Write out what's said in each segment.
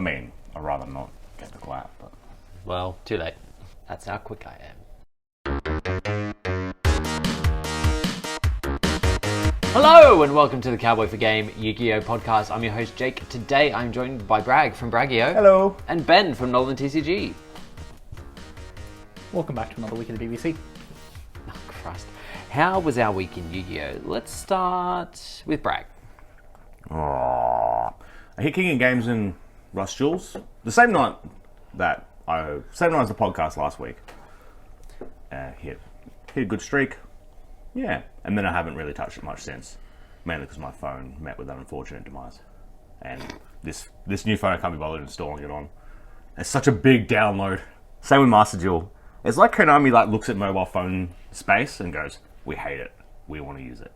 I mean, I'd rather not get the clap, but... Well, too late. That's how quick I am. Hello and welcome to the Cowboy4Game Yu-Gi-Oh podcast. I'm your host Jake. Today I'm joined by Bragg from Braggio. Hello. And Ben from NolanTCG. Welcome back to another week of the BBC. Oh Christ. How was our week in Yu-Gi-Oh? Let's start with Bragg. I hit King of Games in Rush Jules the same night as the podcast last week. Hit a good streak. Yeah, and then I haven't really touched it much since, mainly because my phone met with an unfortunate demise, and this new phone I can't be bothered installing it on. It's such a big download. Same with Master Duel. It's like Konami looks at mobile phone space and goes, "We hate it. We want to use it."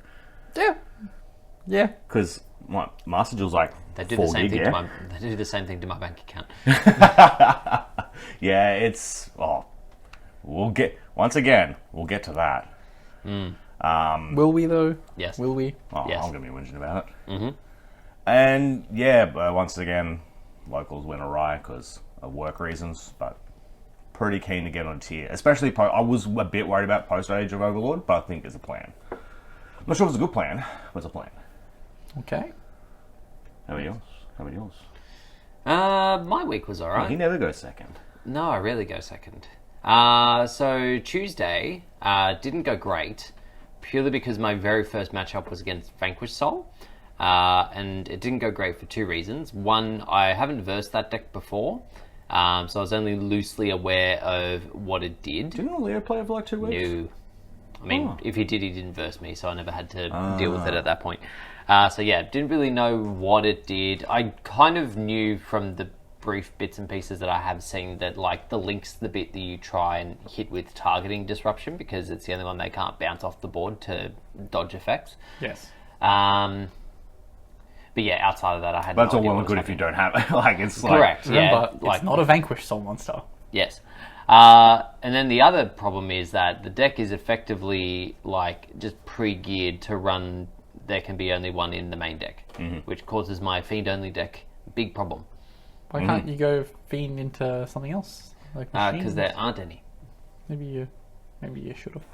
Yeah. Because Master Duel's like They do 4 the same gig, thing yeah? they do the same thing to my bank account. Yeah, it's we'll get to that. Will we though? Yes. Will we? Oh, Yes. I'm gonna be whinging about it. Mm-hmm. And yeah, but once again, locals went awry because of work reasons. But pretty keen to get on tier, especially. I was a bit worried about post Age of Overlord, but I think there's a plan. I'm not sure if it's a good plan, but it's a plan. Okay. How about yours? My week was alright. He never goes second. No, I rarely go second. So Tuesday didn't go great, purely because my very first matchup was against Vanquished Soul, and it didn't go great for two reasons. One, I haven't versed that deck before, so I was only loosely aware of what it did. Didn't Leo play it for like 2 weeks? No. I mean, if he did, he didn't verse me, so I never had to deal with it at that point. So yeah, didn't really know what it did. I kind of knew from the brief bits and pieces that I have seen that the link's the bit that you try and hit with targeting disruption, because it's the only one they can't bounce off the board to dodge effects. Yes. But yeah, outside of that, I had. But it's no all idea well what and was good if you happening. don't have it. It's Correct. Remember, Yeah. it's not a Vanquished Soul monster. Yes. And then the other problem is that the deck is effectively just pre-geared to run. There can be only one in the main deck, which causes my Fiend only deck big problem. Why can't you go Fiend into something else? Like machines? Because there aren't any. Maybe you should have.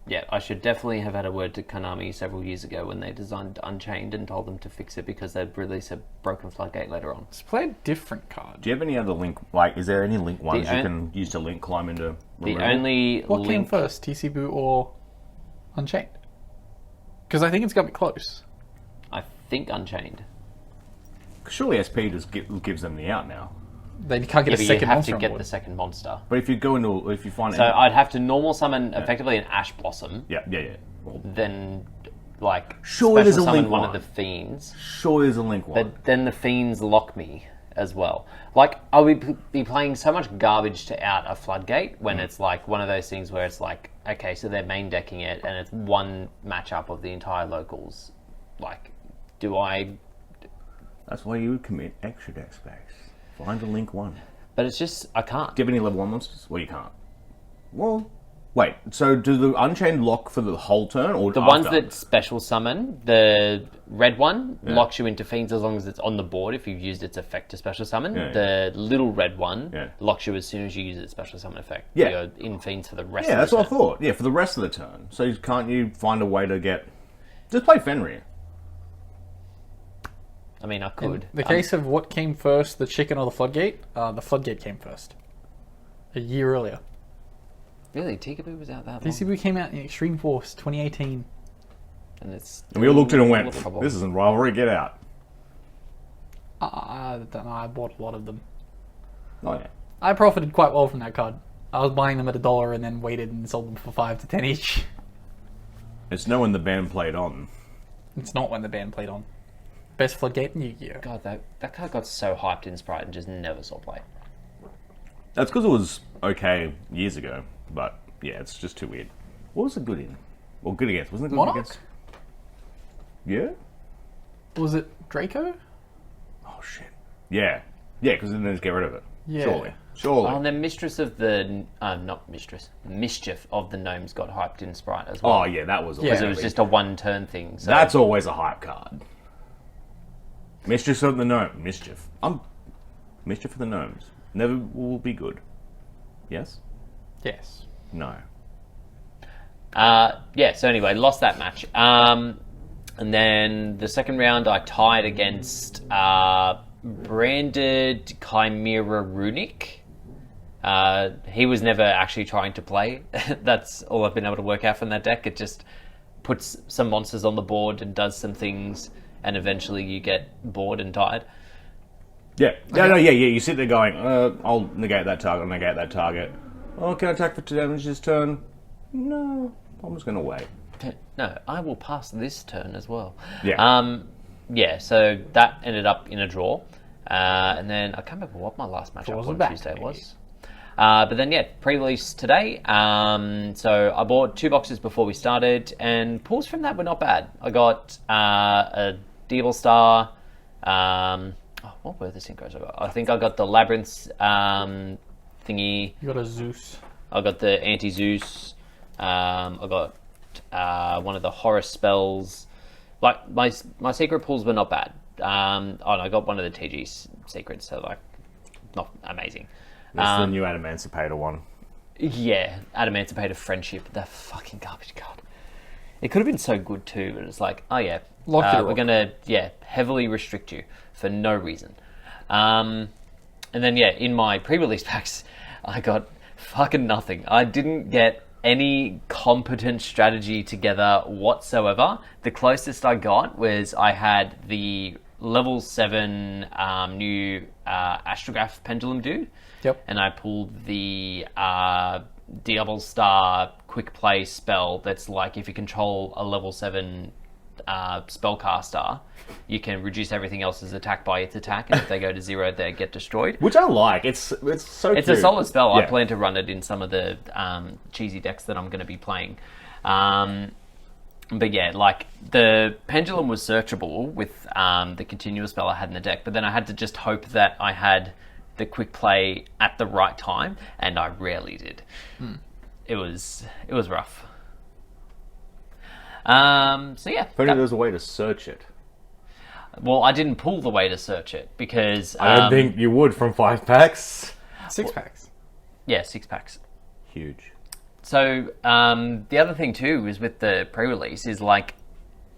Yeah, I should definitely have had a word to Konami several years ago when they designed Unchained and told them to fix it, because they'd release a Broken Floodgate later on. Let's play a different card. Do you have any other link? Is there any link ones you can use to link climb into? The removal? only What came link... first, TC Boo or Unchained? Because I think it's got to be close. I think Unchained. Surely SP just gives them the out now. They can't get Yeah, a but you second have monster to on get board. the second monster. But if you find So I'd have to normal summon effectively an Ash Blossom, yeah. then Surely there's special a summon link one one. of the Fiends. Surely there's a link one. But then the Fiends lock me as well. I'll be playing so much garbage to out a Floodgate when it's one of those things where it's okay, so they're main decking it and it's one matchup of the entire locals. Do I... That's why you would commit extra deck space. Find a link one. But it's just, I can't. Do you have any level 1 monsters? Well, you can't. Well, wait. So do the Unchained lock for the whole turn, or The after? ones that special summon, the red one locks you into Fiends as long as it's on the board if you've used its effect to special summon. The little red one locks you as soon as you use its special summon effect. Yeah. You're in Fiends for the rest Yeah, of that's the what I turn. thought. Yeah, for the rest of the turn. So can't you find a way to get... Just play Fenrir. I mean, I could. In the case of what came first, the chicken or the Floodgate, the Floodgate came first. A year earlier. Really? Tikaboo was out that long? TCB came out in Extreme Force 2018. And it's... And we all looked at it and went, Trouble. this isn't rivalry, get out. I don't know, I bought a lot of them. Oh, yeah. I profited quite well from that card. I was buying them at $1 and then waited and sold them for 5 to 10 each. It's knowing the band played on. It's not when the band played on. Best Floodgate in Yu-Gi-Oh! God, that card got so hyped in Sprite and just never saw play. That's because it was okay years ago. But, yeah, it's just too weird. What was it good in? Well, good against. Wasn't it good Monarch? against? Yeah? Was it Draco? Oh, shit. Yeah. Yeah, because then they just get rid of it. Yeah. Surely. Oh, and then Mistress of the... not Mistress. Mischief of the Gnomes got hyped in Sprite as well. Oh, yeah, that was... Because it was just a one-turn thing. So. That's always a hype card. Mistress of the Gnome. Mischief. Mischief for the Gnomes. Never will be good. Yes? Yes. No. So anyway, lost that match. And then the second round, I tied against Branded Chimera Runic. He was never actually trying to play. That's all I've been able to work out from that deck. It just puts some monsters on the board and does some things, and eventually you get bored and tired. Yeah. Yeah. You sit there going, I'll negate that target. Oh, can I attack for 2 damage this turn? No. I'm just going to wait. No, I will pass this turn as well. Yeah. So that ended up in a draw. And then I can't remember what my last matchup on Tuesday was. But then, pre-release today. So I bought 2 boxes before we started, and pulls from that were not bad. I got a Devil Star. What were the synchros I got? I think I got the Labyrinth thingy. You got a Zeus. I got the Anti-Zeus. I got one of the horror spells. Like, my secret pulls were not bad. I got one of the TG secrets, so like, not amazing. This is the new Emancipator one. Yeah, Emancipator Friendship, that fucking garbage card. It could have been so good too, but it's like, oh yeah, we're gonna heavily restrict you for no reason. And then in my pre-release packs, I got fucking nothing. I didn't get any competent strategy together whatsoever. The closest I got was I had the level 7 new Astrograph Pendulum dude. Yep. And I pulled the Diablo Star quick play spell that's like, if you control a level 7 spellcaster, you can reduce everything else's attack by its attack, and if they go to 0, they get destroyed. Which I like. It's so cute. It's a solid spell. I plan to run it in some of the cheesy decks that I'm going to be playing. But yeah, like, the Pendulum was searchable with the continuous spell I had in the deck, but then I had to just hope that I had the quick play at the right time, and I rarely did. It was rough. So yeah. But there's a way to search it. Well, I didn't pull the way to search it because I don't think you would from 5 packs. 6 packs. Yeah, 6 packs. Huge. So the other thing too is with the pre-release is like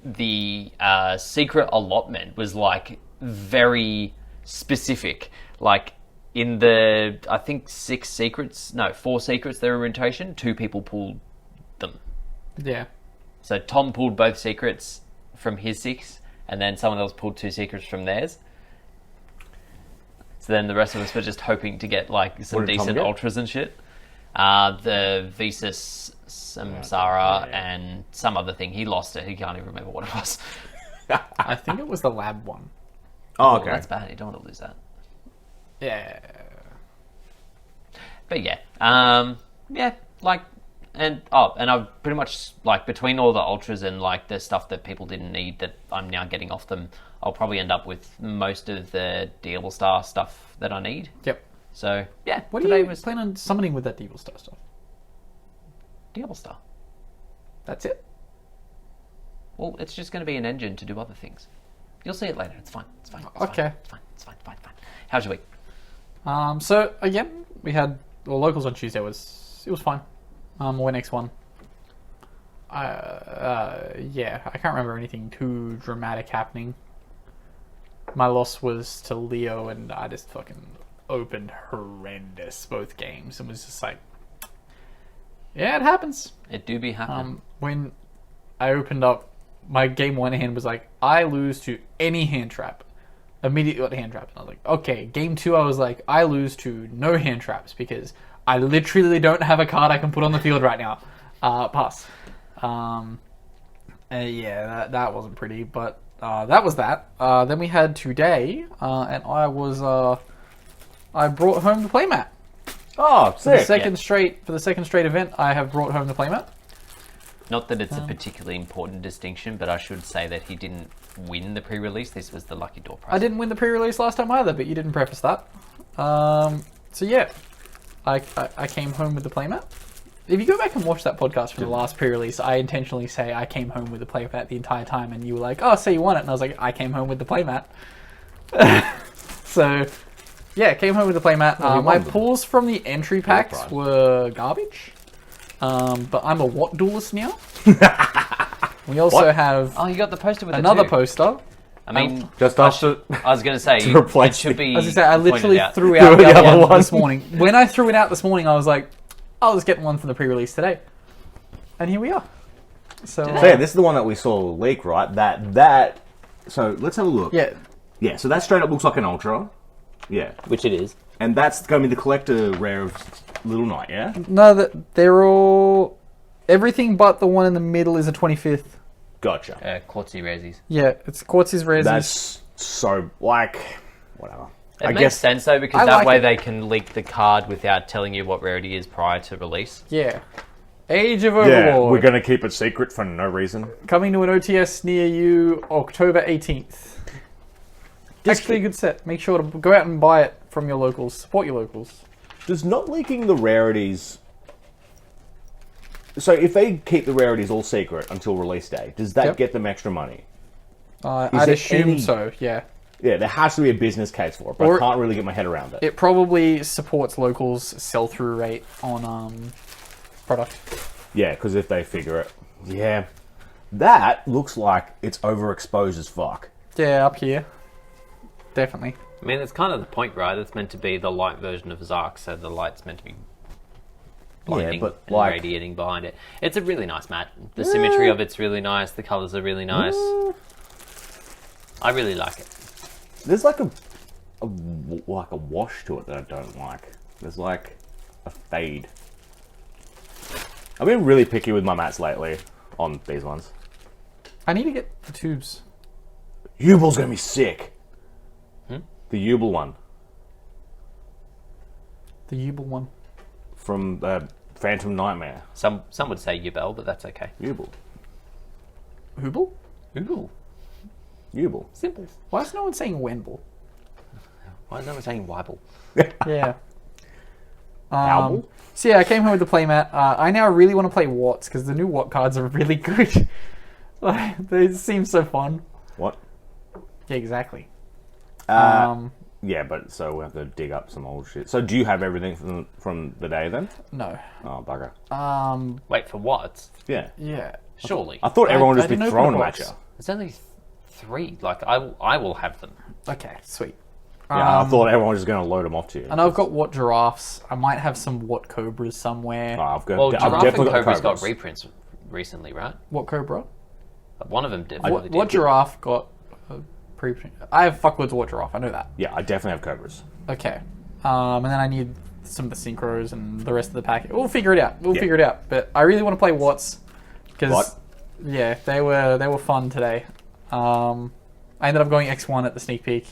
the secret allotment was like very specific. Like in the, I think 4 secrets that were in rotation, 2 people pulled them. Yeah. So Tom pulled both secrets from his 6, and then someone else pulled 2 secrets from theirs. So then the rest of us were just hoping to get like some decent ultras and shit. The Visas, Samsara, and some other thing. He lost it. He can't even remember what it was. I think it was the lab one. Oh, okay. That's bad. You don't want to lose that. Yeah. But and I've pretty much, like, between all the ultras and like the stuff that people didn't need that I'm now getting off them, I'll probably end up with most of the Diablo Star stuff that I need. Yep. So yeah, What do you plan on summoning with that Diablo Star stuff? Diablo Star. That's it? Well, it's just going to be an engine to do other things. You'll see it later. It's fine. It's fine. Okay. It's fine. How's your week? So again, we had locals on Tuesday. It was fine. Our next one. I can't remember anything too dramatic happening. My loss was to Leo, and I just fucking opened horrendous both games, and was just like, yeah, it happens. It do be happening. When I opened up, my game 1 hand was like, I lose to any hand trap. Immediately got hand trapped. And I was like, okay. Game 2, I was like, I lose to no hand traps because I literally don't have a card I can put on the field right now. Pass. That wasn't pretty, but that was that. Then we had today, and I brought home the playmat. Oh, sick. For the second straight event, I have brought home the playmat. Not that it's a particularly important distinction, but I should say that he didn't win the pre-release. This was the lucky door prize. I didn't win the pre-release last time either, but you didn't preface that. So yeah, I came home with the playmat. If you go back and watch that podcast from the last pre-release, I intentionally say I came home with the playmat the entire time, and you were like, "Oh, so you won it?" And I was like, "I came home with the playmat." So yeah, came home with the playmat. Oh, you My won them. pulls from the entry packs right. were garbage. But I'm a What duelist now. We also What? have Oh, you got the poster with another it too. poster. I mean, Just after... I was going to say, to replace it should be. As I say, I pointed literally out. threw out The the other other one one. this morning. When I threw it out this morning, I was like, I'll just get one from the pre-release today. And here we are. So, So yeah, this is the one that we saw leak, right? That. So let's have a look. yeah, Yeah, so that straight up looks like an Ultra. Yeah. Which it is. And that's going to be the collector rare of Little Knight, yeah? no, they're all... Everything but the one in the middle is a 25th. Gotcha. Quartzy Resies. Yeah, it's Quartz's Resies. That's so, like, whatever. It makes sense though, because I that like way it. they can leak the card without telling you what rarity is prior to release. Yeah. Age of Yeah, Overlord. we're going to keep it secret for no reason. Coming to an OTS near you October 18th. Actually a good set. Make sure to go out and buy it from your locals. Support your locals. Does not leaking the rarities... So if they keep the rarities all secret until release day, does that Yep. get them extra money? I'd there assume any- so, yeah. Yeah, there has to be a business case for it, but Or- I can't really get my head around it. It probably supports locals' sell-through rate on product. Yeah, because if they figure it... Yeah. That looks like it's overexposed as fuck. Yeah, up here. Definitely. I mean, it's kind of the point, right? It's meant to be the light version of Zark, so the light's meant to be blinding but, and like- radiating behind it. It's a really nice mat. The symmetry of it's really nice. The colours are really nice. I really like it. There's like a wash to it that I don't like. There's like a fade. I've been really picky with my mats lately on these ones. I need to get the tubes. Yubel's gonna be sick. The Yubel one The Yubel one. from Phantom Nightmare. Some would say Yubel, but that's okay. Yubel. Hubel? Ooh, Yubel. simple. Why is no one saying Wenbel? Why is no one saying Weibel? Yeah. Howbel? So yeah, I came home with the playmat. I now really want to play Watts because the new Watt cards are really good. Like, they seem so fun. What? Yeah, exactly. Yeah, but so we have to dig up some old shit. So do you have everything from the day then? No. Oh, bugger. Wait, for what? Yeah. Yeah. Surely. I thought everyone would just be didn't open throwing the them at box. you. There's only 3. Like, I will have them. Okay, sweet. Yeah, I thought everyone was just going to load them off to you. And I've got Watt giraffes. I might have some Watt cobras somewhere. Oh, I've got. Well, I've Giraffe and definitely got Cobra's got Cobras. reprints recently, right? What cobra? One of them definitely What did. giraffe got a preprint? I have fuckloads of Watt giraffe. I know that. Yeah, I definitely have Cobras. Okay. And then I need some of the synchros and the rest of the pack. We'll figure it out. We'll Yeah. figure it out. But I really want to play Watts because What? yeah, they were fun today. I ended up going X1 at the sneak peek.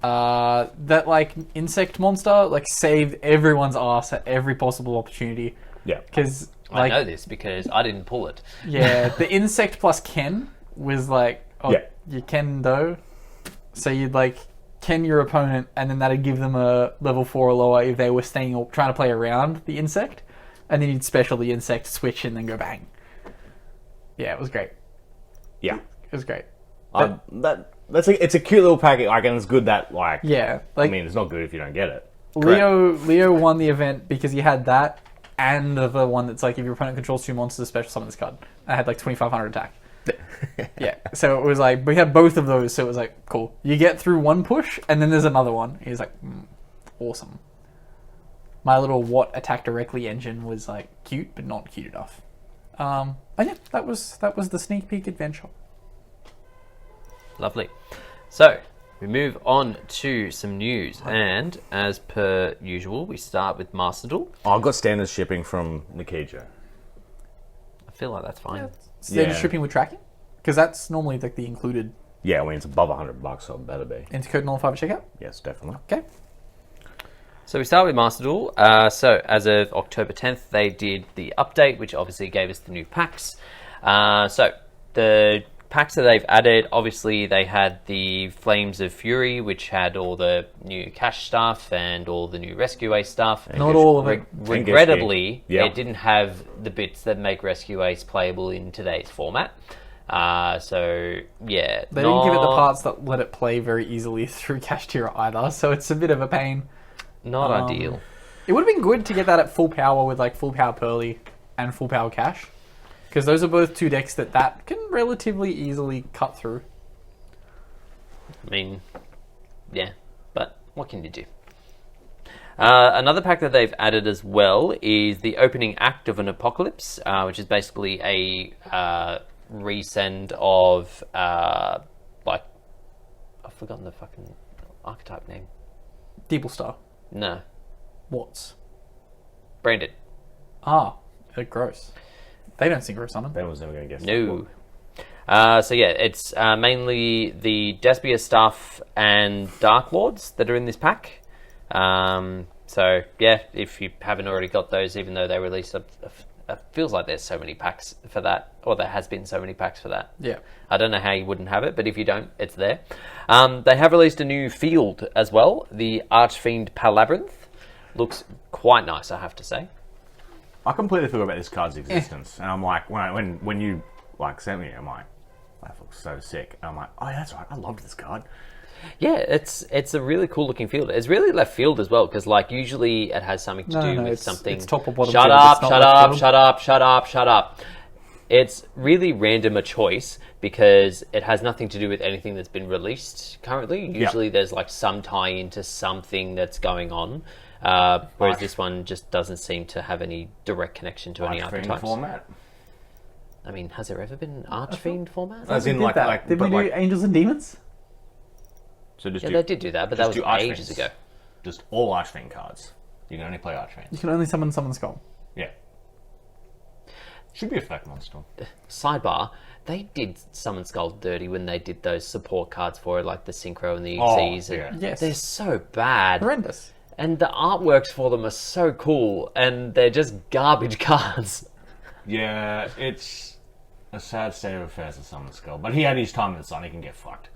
That like insect monster like saved everyone's ass at every possible opportunity Yeah. because I like know this because I didn't pull it. yeah, the insect plus Ken was like, oh, Yeah. you Ken though. So you'd like Ken your opponent, and then that'd give them a level 4 or lower if they were staying or trying to play around the insect, and then you'd special the insect, switch, and then go bang. Yeah, it was great. Yeah. It was great. It's a cute little packet. Like, and it's good that like. Yeah, I like mean, it's not good if you don't get it. Leo won the event because he had that and the one that's like if your opponent controls 2 monsters, special summon this card. I had like 2,500 attack. Yeah, so it was like we had both of those, so it was like cool. You get through one push, and then there's another one. He was like, awesome. My little Watt attack directly engine was like cute, but not cute enough. And yeah, that was the sneak peek adventure. Lovely. So, we move on to some news, and as per usual, we start with Master Duel. Oh, I've got standard shipping from Nikija. I feel like that's fine. Standard Yeah. shipping with tracking, because that's normally like the included Yeah, I mean it's above $100, so it better be. enter code nullify at checkout. Yes, definitely. Okay. So we start with Master Duel. So as of October 10th, they did the update, which obviously gave us the new packs. So the packs that they've added, obviously they had the Flames of Fury, which had all the new cash stuff and all the new Rescue Ace stuff. Not all of it. Regrettably, Yeah. it didn't have the bits that make Rescue Ace playable in today's format. So yeah, They didn't give it the parts that let it play very easily through Kashtira either, so it's a bit of a pain. Not ideal. It would have been good to get that at full power with like full power Pearly and full power Cash, because those are both two decks that can relatively easily cut through. I mean, yeah, but what can you do? Another pack that they've added as well is the opening act of an Apocalypse, which is basically a resend of like, I've forgotten the fucking archetype name. Deeple Star. No, Watts. Branded. Ah, they're gross. They don't synchro summon. Ben was never going to guess. No. So yeah, it's mainly the Despia stuff and Dark Lords that are in this pack. So yeah, if you haven't already got those, even though they released feels like there's so many packs for that, or there has been so many packs for that. Yeah. I don't know how you wouldn't have it, but if you don't, it's there. They have released a new field as well. The Archfiend Palabyrinth looks quite nice, I have to say. I completely forgot about this card's existence, and I'm like, when you like sent me, I'm like, that looks so sick. And I'm like, oh yeah, that's right, I loved this card. Yeah, it's a really cool looking field. It's really left field as well, because like usually it has something to do with something. It's top or bottom Shut field, up! it's not Shut left up! field. Shut up! Shut up! Shut up! It's really random a choice because it has nothing to do with anything that's been released currently. Usually there's like some tie into something that's going on, whereas this one just doesn't seem to have any direct connection to any Archfiend archetypes. format. I mean, has there ever been an Archfiend format? As in Did like, that. like, Did we but do like, Angels and Demons? so just Yeah, do, they did do that, but that was just do ages Archfiends. ago. Just all Archfiend cards. You can only play Archfiends. You can only summon Skull. Yeah. Should be a fact monster. Sidebar, they did Summon Skull dirty when they did those support cards for it, like the Synchro and the Oh, Xyz. yeah. And Yes. they're so bad. Horrendous. And the artworks for them are so cool, and they're just garbage cards. Yeah, it's a sad state of affairs with Summon Skull, but he had his time in the sun. He can get fucked.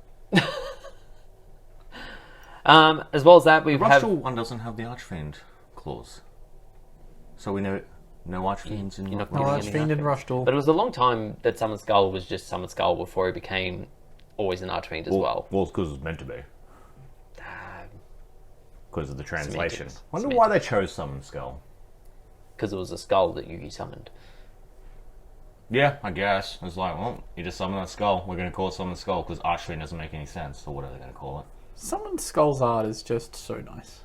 As well as that, we have... Rustral one doesn't have the Archfiend clause, so we know no Archfiends in. You're not No, getting that's any Fiend and Archfiend. Rushdoll. But it was a long time that Summon Skull was just Summon Skull before he became always an Archfiend as well. Well, it's because it's meant to be. Because of the translation. Semantics. Wonder why they chose Summon Skull. Because it was a skull that Yugi summoned. Yeah, I guess. It's like, well, you just summon that skull. We're going to call it Summon Skull because Archfiend doesn't make any sense. So what are they going to call it? Summon Skull's art is just so nice.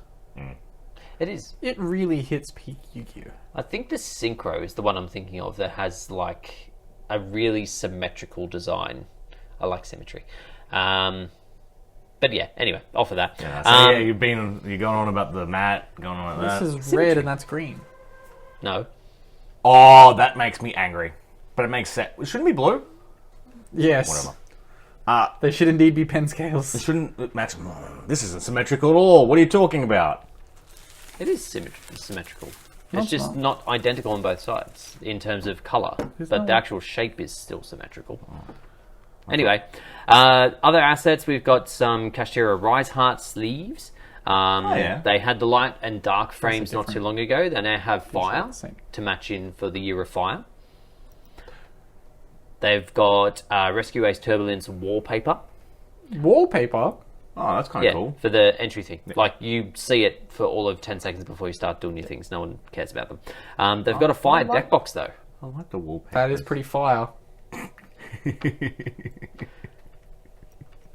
It is. It really hits peak Yu-Gi-Oh! I think the Synchro is the one I'm thinking of that has like a really symmetrical design. I like symmetry. But yeah, anyway, off of that. Yeah, so yeah, you're going on about the mat, going on about This that. is red and that's green. No. Oh, that makes me angry. But it makes sense. It shouldn't be blue. Yes. Whatever. They should indeed be pen scales. It shouldn't. Max, this isn't symmetrical at all. What are you talking about? It is symmetrical. No, It's just not identical on both sides in terms of colour, but that the actual shape is still symmetrical. Anyway, other assets, we've got some Kashtira Rise Heart sleeves. Yeah. They had the light and dark frames not too long ago. They now have fire the same. to match in for the Year of Fire. They've got Rescue Ace Turbulence wallpaper. Wallpaper? Oh, that's kind of cool. For the entry thing. Like, you see it for all of 10 seconds before you start doing your things. No one cares about them. They've got a fire deck box, though. I like the wallpaper. That is pretty fire.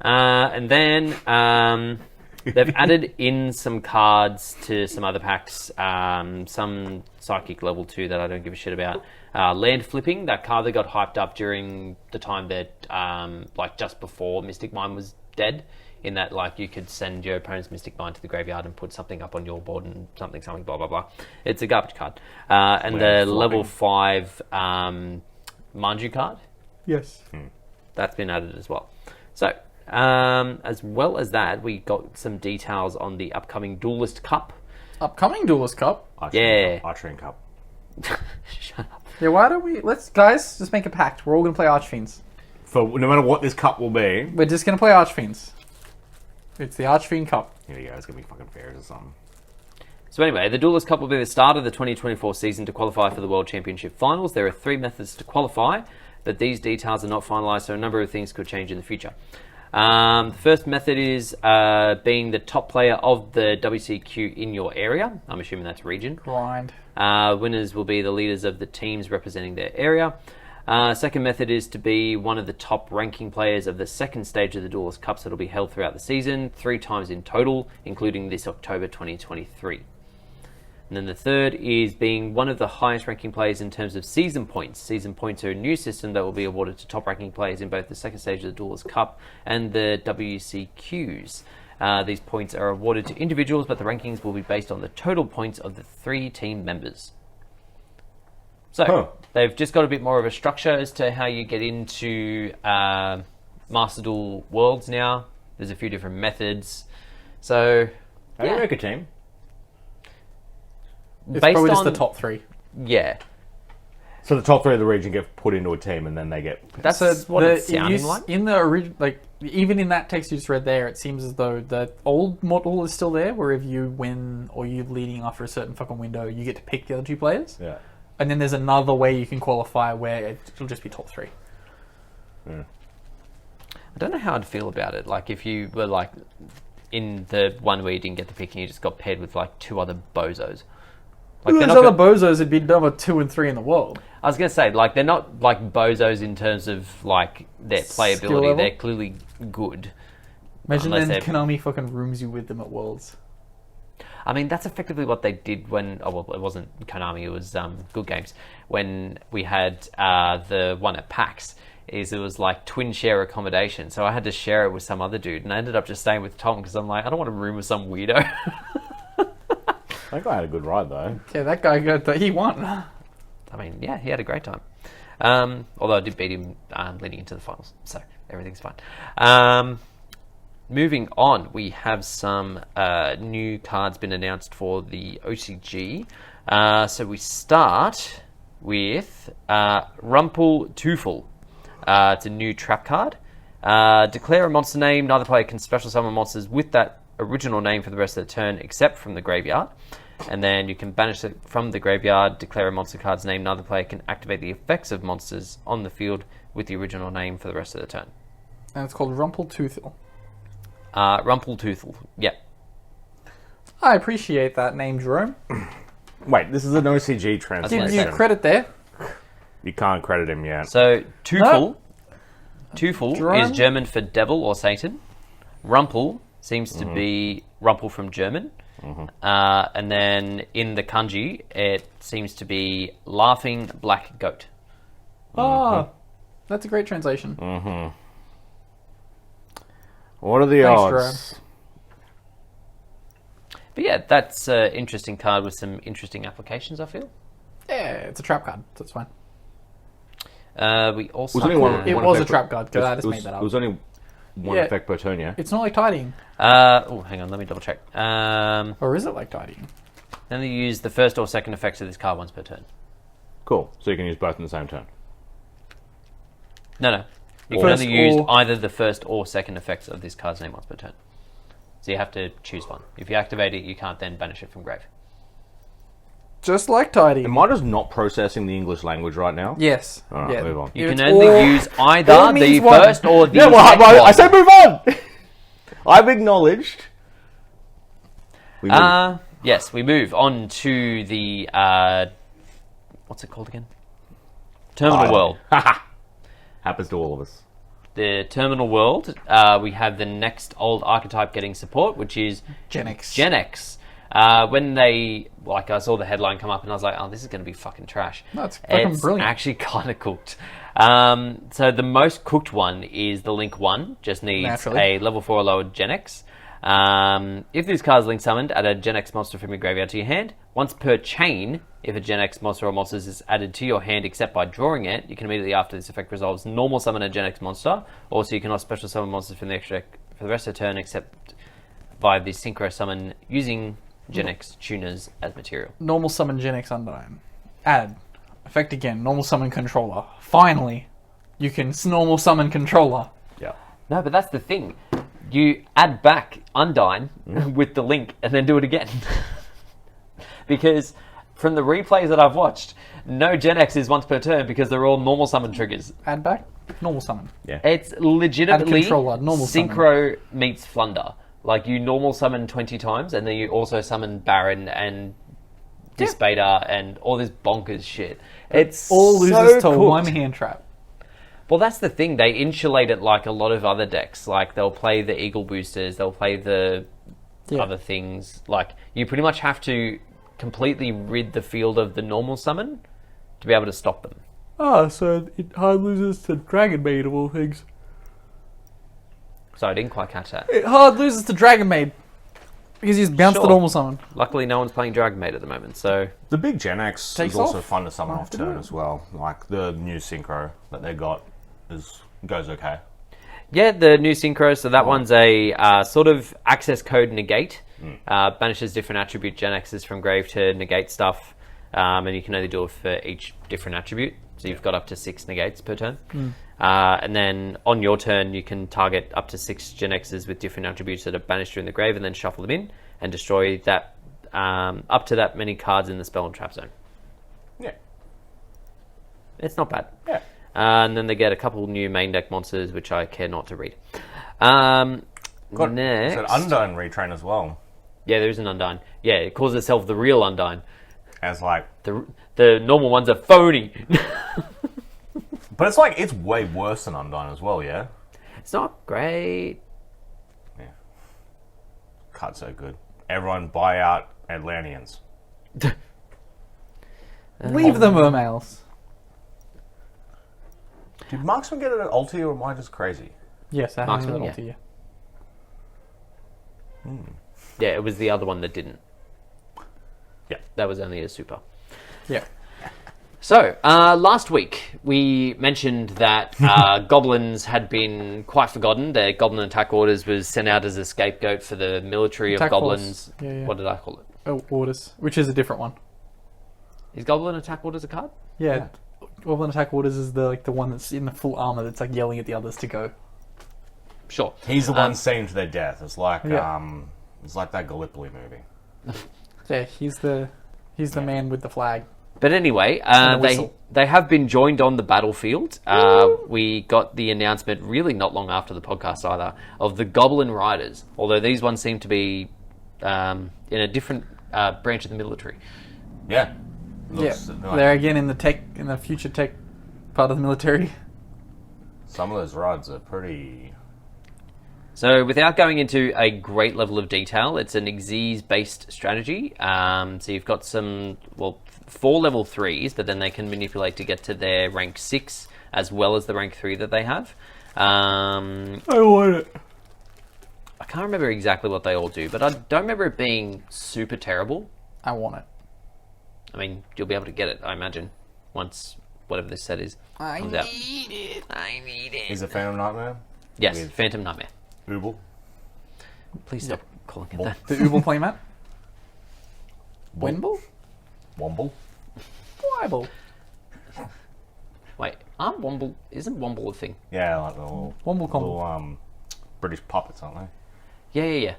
And then they've added in some cards to some other packs. Some Psychic level 2 that I don't give a shit about. Land Flipping, that card that got hyped up during the time that, like, just before Mystic Mine was dead. In that, like, you could send your opponent's Mystic Mine to the graveyard and put something up on your board and something, blah, blah, blah. It's a garbage card. And the level 5 Manju card, Yes. that's been added as well. So, as well as that, we got some details on the upcoming Duelist Cup. Upcoming Duelist Cup. Archery Cup. Shut up. Yeah, why don't we... Guys, just make a pact. We're all going to play Archfiends. For no matter what this cup will be. We're just going to play Archfiends. It's the Archfiend Cup. Here you go. It's gonna be fucking fairs or something. So anyway, the Duelist Cup will be the start of the 2024 season to qualify for the World Championship Finals. There are 3 methods to qualify. but these details are not finalized, so a number of things could change in the future. The first method is being the top player of the WCQ in your area. I'm assuming that's region. Grind. Winners will be the leaders of the teams representing their area. Second method is to be one of the top ranking players of the second stage of the Duelist Cups that will be held throughout the season, 3 times in total, including this October 2023. And then the third is being one of the highest ranking players in terms of season points. Season points are a new system that will be awarded to top ranking players in both the second stage of the Duelist Cup and the WCQs. These points are awarded to individuals, but the rankings will be based on the total points of the 3 team members. So, they've just got a bit more of a structure as to how you get into Master Duel Worlds now. There's a few different methods. So, how do you make a team? It's probably just the top 3. Yeah. So the top 3 of the region get put into a team, and then they get. That's what it's sounding like. In the original, like even in that text you just read there, it seems as though the old model is still there, where if you win or you're leading after a certain fucking window, you get to pick the other 2 players. Yeah. And then there's another way you can qualify where it'll just be top 3. Yeah. I don't know how I'd feel about it. Like if you were like in the one where you didn't get the pick and you just got paired with like 2 other bozos. Like those other bozos would be number 2 and 3 in the world. I was going to say, like, they're not like bozos in terms of like their playability. They're clearly good. Imagine then Konami fucking rooms you with them at Worlds. I mean, that's effectively what they did when... Oh, well, it wasn't Konami, it was Good Games. When we had the one at PAX, it was like twin share accommodation. So I had to share it with some other dude, and I ended up just staying with Tom because I'm like, I don't want to room with some weirdo. That guy had a good ride, though. Yeah, that guy he won. I mean, yeah, he had a great time. Although I did beat him leading into the finals, so everything's fine. Moving on, we have some new cards been announced for the OCG. So we start with Rumpel-Teufel. It's a new trap card. Declare a monster name. Neither player can special summon monsters with that original name for the rest of the turn, except from the graveyard. And then you can banish it from the graveyard, declare a monster card's name. Neither player can activate the effects of monsters on the field with the original name for the rest of the turn. And it's called Rumpel-Teufel. Rumpel-Teufel, yep. I appreciate that name, Jerome. Wait, this is an OCG translation. Give you credit there. You can't credit him yet. So, Teufel, No. Teufel is German for devil or Satan. Rumpel seems to be Rumpel from German. And then in the kanji, it seems to be laughing black goat. Oh, that's a great translation. What are the odds? Jerome. But yeah, that's an interesting card with some interesting applications, I feel. Yeah, it's a trap card, so it's fine. We also... It was a trap card, because I just made that up. It was only one effect per turn, yeah? It's not like tidying. Oh, hang on, let me double check. Or is it like tidying? Then you use the first or second effects of this card once per turn. Cool. So you can use both in the same turn. No. You can only use either the first or second effects of this card's name once per turn. So you have to choose one. If you activate it, you can't then banish it from grave. Just like tidying. Am I just not processing the English language right now? Yes. Alright, move on. You can only use either the first or the second one. I said move on! I've acknowledged. Yes, we move on to the... what's it called again? Terminal World. Happens to all of us. The Terminal World, we have the next old archetype getting support, which is Gen X. Gen X. When they, like, I saw the headline come up and I was like, oh, this is going to be fucking trash. No, it's fucking brilliant. It's actually kind of cooked. So the most cooked one is the Link 1, just needs a level 4 or lower Gen X. If this card is Link summoned, add a Gen X monster from your graveyard to your hand. Once per chain, if a Gen X monster or monsters is added to your hand except by drawing it, you can immediately after this effect resolves normal summon a Gen X monster. Also, you cannot special summon monsters from the extra deck for the rest of the turn except via the synchro summon using Gen X tuners as material. Normal summon Gen X Undyne. Add. Effect again. Normal summon controller. Finally, you can normal summon controller. Yeah. No, but that's the thing. You add back Undyne with the Link and then do it again. Because from the replays that I've watched, no Gen X is once per turn because they're all normal summon triggers. Add back, normal summon. Yeah. It's legitimately controller, normal Synchro meets Flunder. Like, you normal summon 20 times, and then you also summon Baron and Dispater and all this bonkers shit. It's All so loses to cooked. one hand trap. Well, that's the thing. They insulate it like a lot of other decks. Like, they'll play the Eagle Boosters, they'll play the other things. Like, you pretty much have to completely rid the field of the normal summon to be able to stop them. So it hard loses to Dragon Maid of all things. So I didn't quite catch that. It hard loses to Dragon Maid because he's bounced the Sure. normal summon. Luckily, no one's playing Dragon Maid at the moment, so... The big Gen X Takes is also off. fun to summon Might off have to do turn it. as well. Like the new Synchro that they got goes okay. Yeah, the new Synchro, so that one's a sort of access code negate. Banishes different attribute Gen X's from grave to negate stuff, and you can only do it for each different attribute. So you've got up to 6 negates per turn. And then on your turn, you can target up to 6 Gen X's with different attributes that are banished during the grave, and then shuffle them in and destroy that up to that many cards in the spell and trap zone. Yeah. It's not bad. Yeah. And then they get a couple new main deck monsters, which I care not to read. Got Next, it's an Undyne retrain as well. yeah, there is an Undyne. Yeah, it calls itself the real Undyne. As like, The normal ones are phony. but it's like it's way worse than Undyne as well. Yeah. It's not great. Yeah. Card's so good. Everyone buy out Atlanteans. Leave the mermails. Did Marksman get an ulti or am I just crazy? Yes, I have Marksman, an yeah. ulti, yeah. Yeah, it was the other one that didn't. Yeah. That was only a super. Yeah. So, last week we mentioned that goblins had been quite forgotten. Their goblin attack orders was sent out as a scapegoat for the military Attack of goblins. force. Yeah, yeah. What did I call it? Oh, orders, which is a different one. Is goblin attack orders a card? Yeah. Goblin attack orders is the one that's in the full armor that's like yelling at the others to go. Sure. He's the one saying to their death. It's like Yeah. it's like that Gallipoli movie. Yeah, he's the man with the flag. But anyway, the whistle. they have been joined on the battlefield. We got the announcement really not long after the podcast either of the Goblin Riders, although these ones seem to be in a different branch of the military. Yeah. Looks like They're again in the future tech part of the military. some of those rides are pretty. So without going into a great level of detail, it's an Xyz-based strategy. So you've got 4 level 3s, but then they can manipulate to get to their rank 6 as well as the rank 3 that they have. I want it. I can't remember exactly what they all do, but I don't remember it being super terrible. I want it. I mean, you'll be able to get it, I imagine, once whatever this set is comes out. I need it. Is it Phantom Nightmare? Yes, With- Phantom Nightmare. Ooble? Please stop calling it that. The Ubel playmat? Wimble? Womble? Wibble. Wait, isn't Womble a thing? Yeah, like the little, Womble combo. little British puppets, aren't they? Yeah.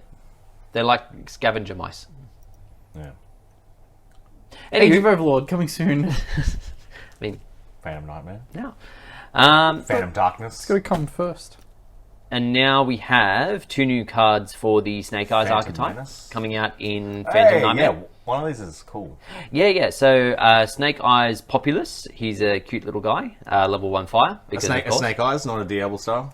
They're like scavenger mice. Yeah. Age of Anywho, Overlord coming soon. I mean, Phantom Nightmare? now. Phantom Darkness? It's gotta come first. And now we have 2 new cards for the Snake Eyes Phantom archetype Menace. coming out in Phantom Hey, Nightmare. yeah, one of these is cool. Yeah. So Snake Eyes Populous. He's a cute little guy, level 1 fire. Because of course. Snake Eyes, not a Diablo style.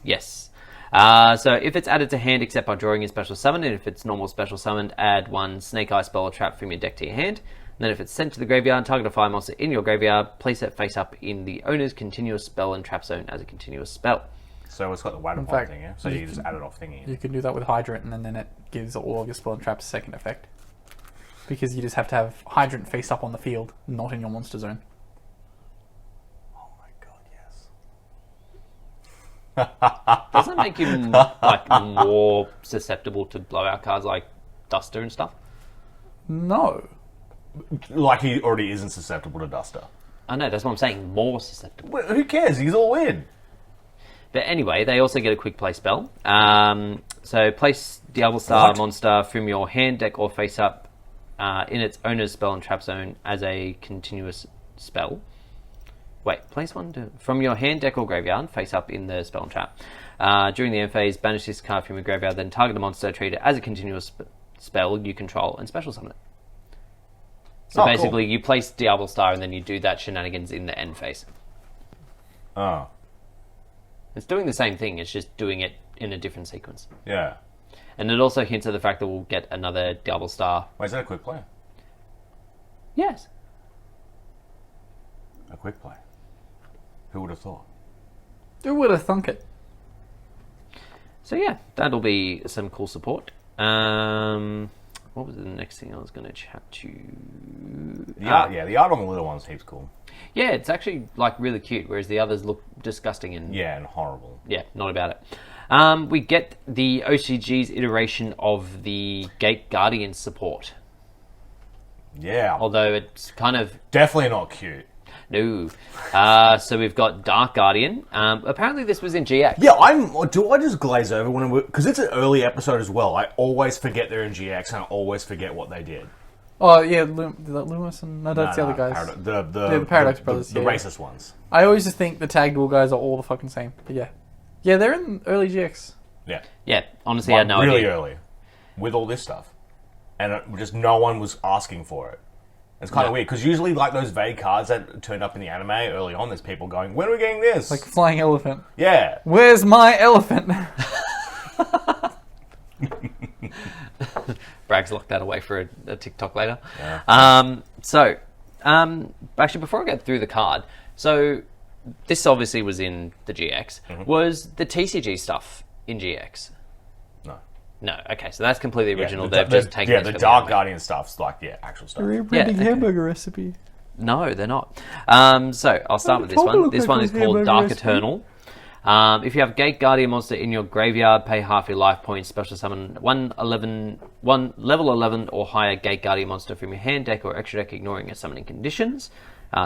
Yes. So if it's added to hand except by drawing a special summon, and if it's normal special summoned, add 1 Snake Eye spell or trap from your deck to your hand. And then if it's sent to the graveyard, target a fire monster in your graveyard, place it face up in the owner's continuous spell and trap zone as a continuous spell. So it's got the Waterfall fact, thing, yeah? So you just add it off thingy. You can do that with Hydrant, and then it gives all of your spell and traps a second effect. Because you just have to have Hydrant face up on the field, not in your monster zone. Oh my god, yes. Doesn't that make you like more susceptible to blowout cards like Duster and stuff? No. Like he already isn't susceptible to Duster. I know, that's what I'm saying, more susceptible. Well, who cares? He's all in. But anyway, they also get a quick play spell. So place Diablo Star What? monster from your hand, deck, or face up in its owner's spell and trap zone as a continuous spell. Wait, place one from your hand, deck, or graveyard, face up in the spell and trap. During the end phase, banish this card from your graveyard, then target a monster, treat it as a continuous spell you control, and special summon it. So basically, you place Diablo Star, and then you do that shenanigans in the end phase. Oh. It's doing the same thing, it's just doing it in a different sequence. Yeah. And it also hints at the fact that we'll get another Diablo Star. Wait, is that a quick play? Yes. A quick play. Who would have thought? Who would have thunk it? So yeah, that'll be some cool support. What was the next thing I was going to chat to? The art, the art on the little one's heaps cool. Yeah, it's actually like really cute, whereas the others look disgusting and and horrible. Yeah, not about it. We get the OCG's iteration of the Gate Guardian support, Yeah. although it's kind of Definitely not cute. no. So we've got Dark Guardian. Apparently, this was in GX. Yeah, do I just glaze over when because it's an early episode as well. I always forget they're in GX and I always forget what they did. Oh yeah, Loomis and no, that's the other guys. The Paradox Brothers. The yeah. racist ones. I always just think the tag duel guys are all the fucking same. But yeah, they're in early GX. Yeah. Yeah, honestly, I had no really idea. early with all this stuff, and just no one was asking for it. It's kind of weird because usually, like those vague cards that turned up in the anime early on, there's people going, "When are we getting this?" Like flying elephant. yeah. Where's my elephant? Braggs locked that away for a TikTok later. Yeah. Actually, before I get through the card, so this obviously was in the GX. Was the TCG stuff in GX? No. No. Okay, so that's completely original. Yeah, They've just taken this the from Dark anime. Guardian stuff's like actual stuff. Rebranding okay. hamburger recipe. No, they're not. So I'll start with this one. This one is called Dark Eternal. If you have a Gate Guardian monster in your graveyard, pay half your life points, special summon one level 11 or higher Gate Guardian monster from your hand, deck, or extra deck, ignoring its summoning conditions.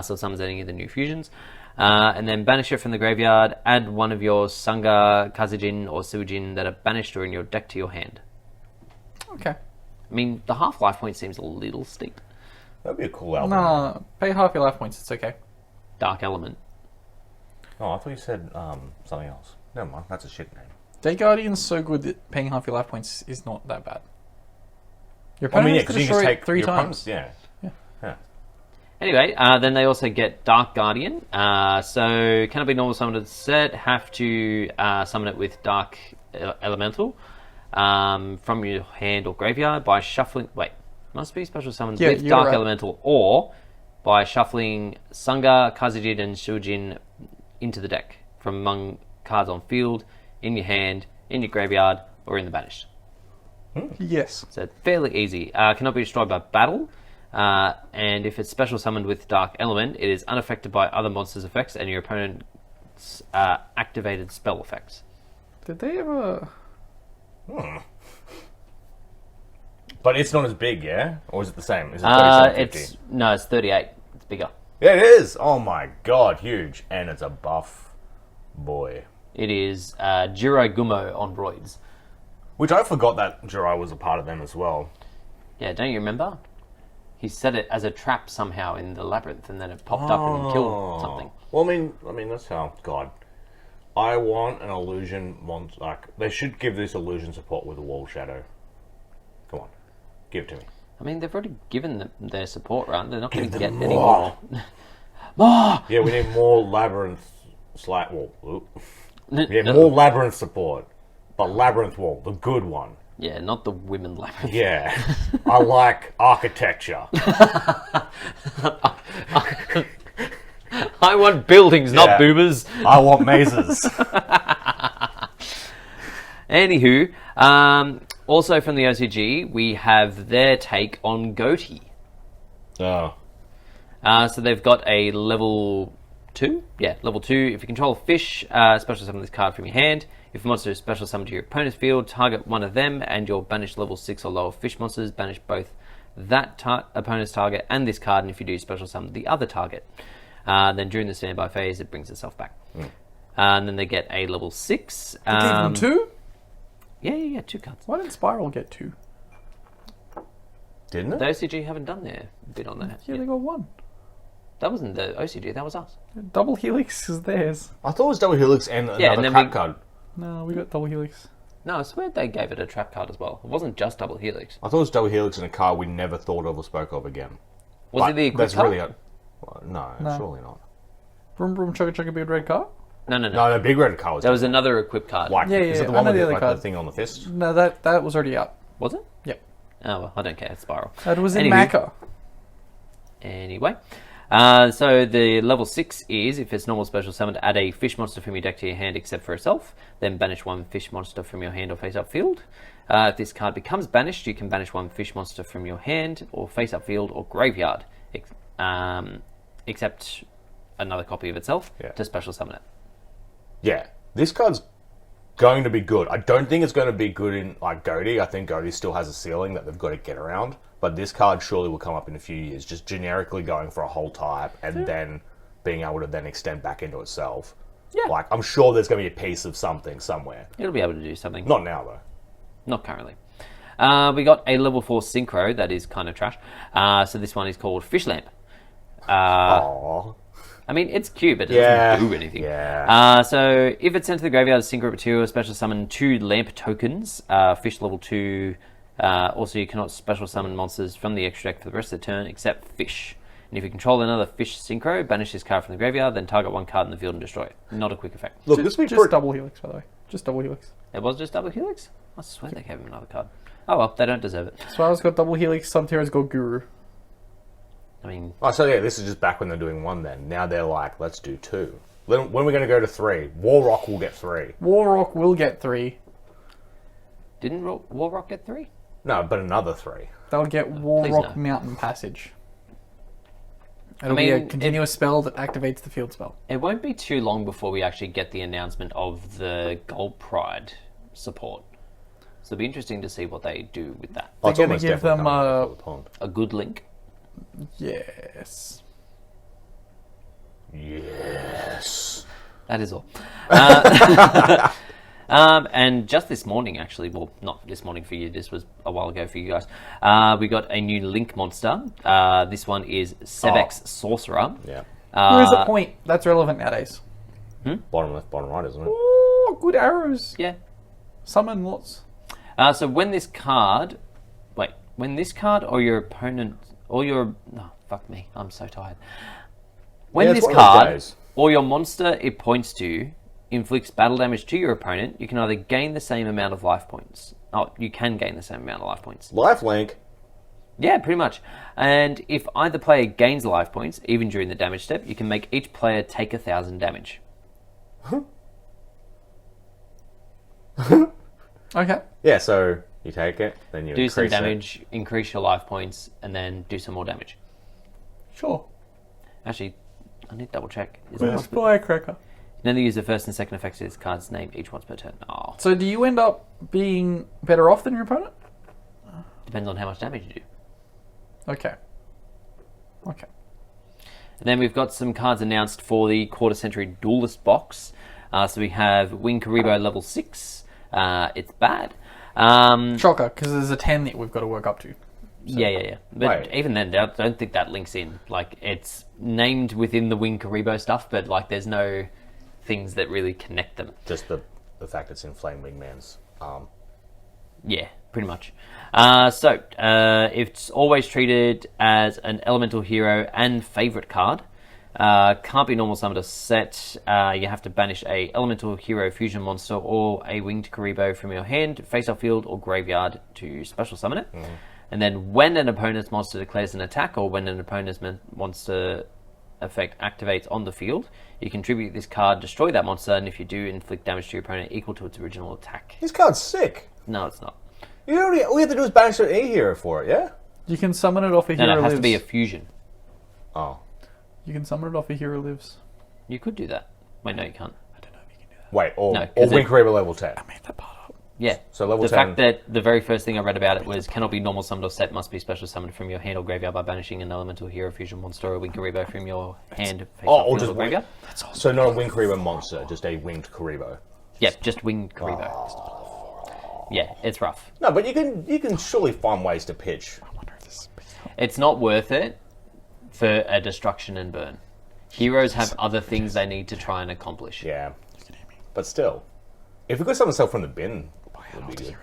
So it summons any of the new fusions. And then banish it from the graveyard, add one of your Sangha, Kazijin, or Sujin that are banished or in your deck to your hand. Okay. I mean, the half life point seems a little steep. That'd be a cool album. No, pay half your life points. It's okay. Dark Element. Oh, I thought you said something else. Never mind. That's a shit name. Day Guardian's so good that paying half your life points is not that bad. Your I mean, opponent yeah, has to because you destroy can it take 3 your times. opponents- Yeah. Anyway, then they also get Dark Guardian. So can it be normal summoned to the set? Have to summon it with Dark Elemental from your hand or graveyard by shuffling. Wait, must be special summoned Yeah, with you're Dark right. Elemental or by shuffling Sangha, Kazijin, and Shujin into the deck from among cards on field, in your hand, in your graveyard, or in the banished. Yes. So fairly easy. Cannot be destroyed by battle. And if it's special summoned with Dark Element, it is unaffected by other monsters' effects and your opponent's activated spell effects. Did they ever... But it's not as big, yeah? Or is it the same? Is it 37.50? No, it's 38. It's bigger. Yeah, it is. Oh my god, huge. And it's a buff boy. It is Jiro Gumo on roids. Which I forgot that Jirai was a part of them as well. Yeah, don't you remember? He set it as a trap somehow in the labyrinth, and then it popped up and killed something. Well, I mean that's how God. I want an illusion monster. Like they should give this illusion support with a wall shadow. Come on, give it to me. I mean, they've already given them their support, right? They're not going to Give get them any more. more. More! Yeah, we need more labyrinth wall. Yeah, Yeah, more labyrinth support. But labyrinth wall, the good one. Yeah, not the women labyrinth. Yeah, I like architecture. I want buildings, Yeah. not boomers. I want mazes. Anywho, also from the OCG, we have their take on Goatee. Oh. So they've got a level 2. Yeah, level 2. If you control a fish, special summon this card from your hand. If a monster is special summoned to your opponent's field, target one of them and your banished level 6 or lower fish monsters. Banish both that opponent's target and this card, and if you do, special summon the other target. Then during the standby phase, it brings itself back. And then they get a level 6. They gave them 2? Yeah, 2 cards. Why didn't Spiral get 2? Didn't it? The OCG haven't done their bit on that. Yeah, they got one. That wasn't the OCG, that was us. Double Helix is theirs. I thought it was Double Helix and Yeah, another and then crap we- card. No, we got Double Helix. No, I swear they gave it a trap card as well. It wasn't just Double Helix. I thought it was Double Helix and a card we never thought of or spoke of again. Was But it the equip that's card? really well, no, surely not. Broom Broom Chugga Chugga Big Red Car? No. No, the big red card was There was another equip card. like, Yeah, is yeah, it the I one know with the other like card. the thing on the fist? No, that was already up. Was it? Yep. Oh, well, I don't care. It's Spiral. That was in Anywho. Macca. Anyway. So the level 6 is, if it's normal special summon, add a fish monster from your deck to your hand except for itself. Then banish one fish monster from your hand or face-up field. If this card becomes banished, you can banish one fish monster from your hand or face-up field or graveyard. Except another copy of itself to special summon it. Yeah, this card's going to be good. I don't think it's going to be good in like Goaty. I think Goaty still has a ceiling that they've got to get around. But this card surely will come up in a few years, just generically going for a whole type and then being able to then extend back into itself. Yeah. Like, I'm sure there's going to be a piece of something somewhere. It'll be able to do something. Not now, though. Not currently. We got a level 4 synchro that is kind of trash. So this one is called Fish Lamp. Aww. I mean, it's cute, but it doesn't do anything. Yeah. So if it's sent to the graveyard as synchro material, special summon 2 lamp tokens, fish level 2. Also, you cannot special summon monsters from the extra deck for the rest of the turn except fish. And if you control another fish synchro, banish this card from the graveyard, then target one card in the field and destroy it. Not a quick effect. Look, this will be Just Double Helix, by the way. Just Double Helix. It was just Double Helix? I swear they gave him another card. Oh well, they don't deserve it. Swallow's got Double Helix, Sunterra's got Guru. I mean, Oh, so yeah, this is just back when they're doing 1 then. Now they're like, let's do 2. When are we going to go to 3? Warrock will get 3. Warrock will get 3. didn't Warrock get 3? No, but another 3. They'll get Please Warrock no. Mountain Passage. It'll be a continuous spell that activates the field spell. It won't be too long before we actually get the announcement of the Gold Pride support. So it'll be interesting to see what they do with that. Oh, it's gonna almost give definitely them, coming out of the pond. A good link. Yes. Yes. That is all. And just this morning, actually, well, not this morning for you, this was a while ago for you guys, we got a new Link monster. This one is Sebex Sorcerer. Yeah. Where's the point? That's relevant nowadays. Bottom left, bottom right, isn't it? Oh, good arrows. Yeah. Summon lots. So when this card or your opponent, or your... Oh, fuck me, I'm so tired. When Yeah, it's this one of those card, days. or your monster it points to, inflicts battle damage to your opponent, you can either gain the same amount of life points. Oh, you can gain the same amount of life points. Life link. Yeah, pretty much. And if either player gains life points, even during the damage step, you can make each player take 1,000 damage. Okay. Yeah, so you take it, then you Do some increase it. damage, increase your life points, and then do some more damage. Sure. Actually, I need to double check. Is it Where's possible? Firecracker? You only use the first and second effects of this card's name each once per turn. Oh, So do you end up being better off than your opponent? depends on how much damage you do. Okay. Okay. And then we've got some cards announced for the Quarter Century Duelist box. So we have Wing Karibo level 6. It's bad. Shocker, because there's a 10 that we've got to work up to. Yeah. But Wait. even then, I don't think that links in. Like, it's named within the Wing Karibo stuff, but like, there's no things that really connect them. Just the fact it's in Flame Wingman's arm. Yeah, pretty much. So it's always treated as an elemental hero and favorite card. Can't be normal summoned or set. You have to banish a elemental hero fusion monster or a winged Karibo from your hand, face-off field, or graveyard to special summon it. And then when an opponent's monster declares an attack, or when an opponent's monster effect activates on the field, you contribute this card, destroy that monster, and if you do, inflict damage to your opponent equal to its original attack. This card's sick. No, it's not. All we have to do is banish an E-hero for it, yeah? You can summon it off a No, hero it has lives. to be a fusion. Oh. You can summon it off a hero lives. You could do that. Wait, no, you can't. I don't know if you can do that. Wait, or No, 'cause Wing Karibo level 10. I made that part up. Yeah. So level the 10. fact that the very first thing I read about it was cannot be normal summoned or set, must be special summoned from your hand or graveyard by banishing an elemental hero fusion monster or wing Karibo from your hand, face Oh, up, or field, just or graveyard. So not a Wing Karibo monster, just a winged Karibo. Yeah, just wing Karibo. Yeah, it's rough. No, but you can surely find ways to pitch It's not worth it for a destruction and burn. Heroes have other things they need to try and accomplish. Yeah. But still, if we got something to sell from the bin, it would be good.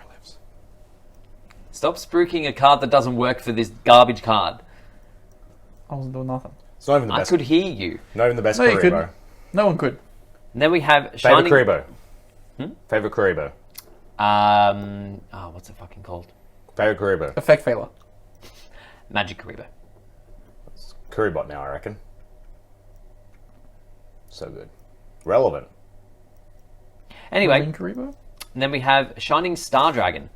Stop spruiking a card that doesn't work for this garbage card. I wasn't doing nothing. It's not even the I best. could hear you. Not even the best No, you Karibo. couldn't. No one could. And then we have Favorite Shining... Karibo. Favorite Karibo. what's it fucking called? Favorite Karibo. Effect failure. Magic Karibo. Kuribot now, I reckon. So good. Relevant. Anyway, Green Karibo? and then we have Shining Star Dragon.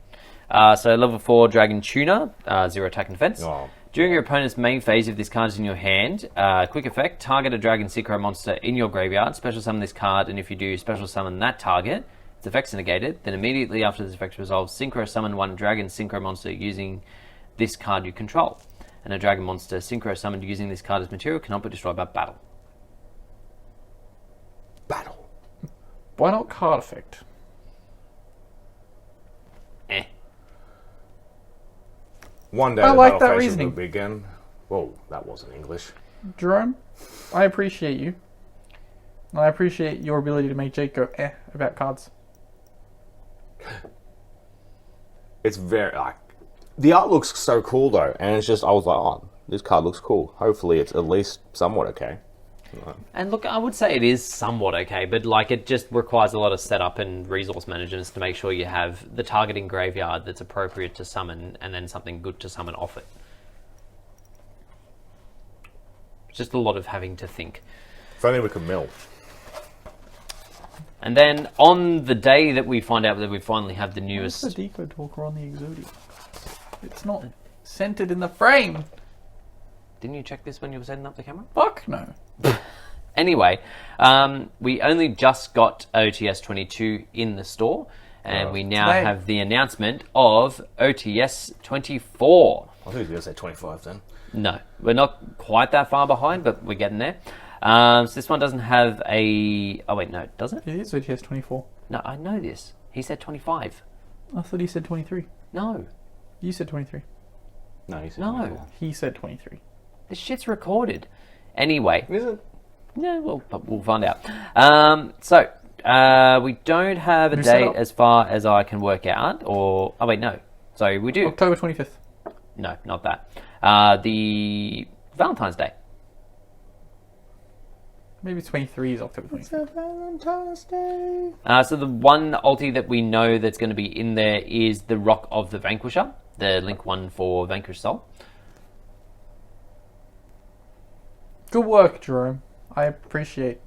So level 4 Dragon Tuner, 0 attack and defense. Oh. During your opponent's main phase, if this card is in your hand, quick effect, target a Dragon Synchro monster in your graveyard, special summon this card, and if you do special summon that target, its effect's negated, then immediately after this effect resolves, Synchro summon one Dragon Synchro monster using this card you control. And a Dragon monster Synchro summoned using this card as material cannot be destroyed by battle. Battle. Why not card effect? Eh. One day I the like battle that phase reasoning. will begin. Whoa, that wasn't English. Jerome, I appreciate you. And I appreciate your ability to make Jake go about cards. It's very like the art looks so cool though, and it's just I was like, oh, this card looks cool. Hopefully, it's at least somewhat okay. And look, I would say it is somewhat okay, but like it just requires a lot of setup and resource management to make sure you have the targeting graveyard that's appropriate to summon and then something good to summon off it. It's just a lot of having to think. If only we could mill. And then on the day that we find out that we finally have the Where's newest... the Deco Talker on the Exodia? It's not centered in the frame. Didn't you check this when you were setting up the camera? Fuck no. Anyway, we only just got OTS 22 in the store, and we now today. have the announcement of OTS 24. I think you were going to say 25 then. No, we're not quite that far behind, but we're getting there. So this one doesn't have a... Oh, wait, no, does it? It is OTS 24. No, I know this. He said 25. I thought he said 23. No. You said 23. No, he said No. 24. He said 23. This shit's recorded. Anyway. Is it? Yeah, well, we'll find out. We don't have a New date setup? as far as I can work out, or... Oh, wait, no. Sorry, we do. October 25th. No, not that. The Valentine's Day. Maybe 23 is October 25th. Valentine's Day. So the one ulti that we know that's going to be in there is the Rock of the Vanquisher, the link one for Vanquish Soul. Good work, Jerome. I appreciate